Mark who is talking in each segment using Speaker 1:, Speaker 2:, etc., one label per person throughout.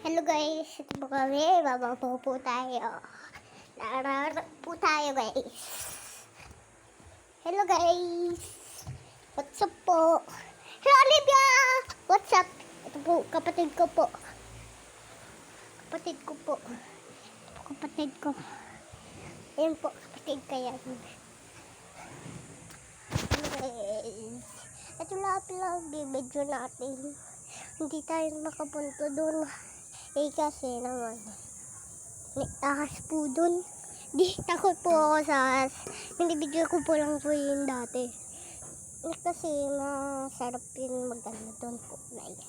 Speaker 1: Hello guys, ito po kami, mababaw po tayo. Nararap po tayo guys. Hello guys, what's up po? Hello Olivia, what's up? Ito po, kapatid ko po. Kapatid ko po. Ito po, kapatid ko. Ayan po, kapatid ko yan. Hello guys. Ito lang bibidyo natin. Hindi tayo makapunto doon. Kasi naman, may ahas po doon. Di, takot po ako sa ahas. Binibidyo ko po lang po yun dati. Kasi masarap yun maganda doon po, guys.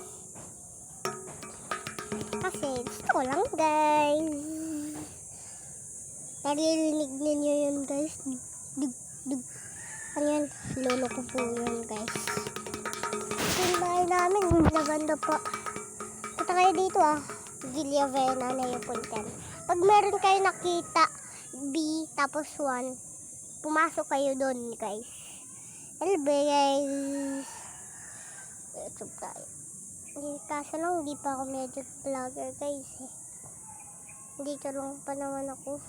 Speaker 1: Kasi gusto ko lang, guys. Naririnig ninyo yun, guys. Dug, dug. Ano yan? Lolo ko po yun, guys. Yung bahay namin, maganda po. Punta kayo dito Villa Vena na yung puntan. Pag meron kayo nakita B tapos 1, pumasok kayo doon guys. Hello guys. Ito tayo. Kaso lang hindi pa ako medyo vlogger guys Dito lang pa naman ako.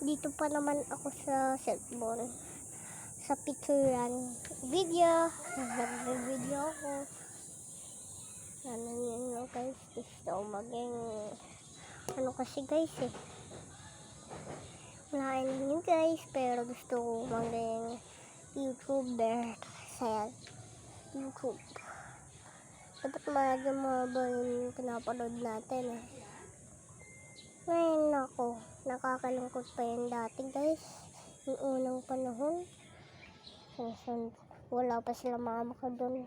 Speaker 1: Dito pa naman ako sa cellphone. Sa picturean. Video ako. Ano yun guys, gusto ko maging ano kasi guys wala yun guys, pero gusto ko maging YouTuber sa YouTube. Dapat medyo mahaba yung pinapanood natin Ngayon ako, nakakalungkot pa yun dati guys, yung unang panahon. Wala pa sila mama ko dun.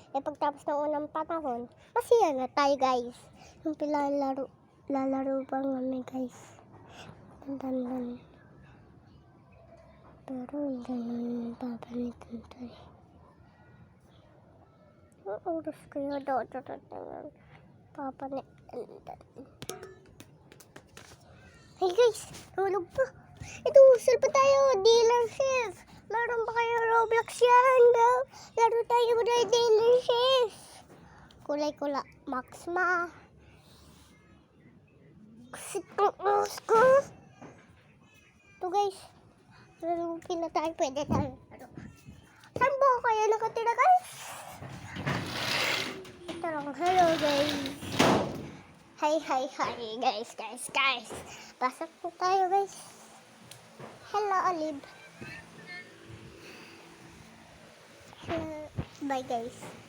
Speaker 1: Pagtapos ng unang panahon, masaya na tayo guys. Yung lalaro pa kami guys. Dandan. Pero hindi naman papanitan tayo. Ang oras kaya daw papanitan. Hey guys, tulog pa. Ito, usal pa tayo. Dealership. Meron ba kayo Roblox yan? Laro tayo na dealership. Kulay-kula. Maxma. Ito guys. Laro na tayo. Pwede tayo. Saan ba kayo nakatira guys? Ito lang. Hello guys. Hi guys. Pasok po tayo guys. Hello Olive. Bye guys.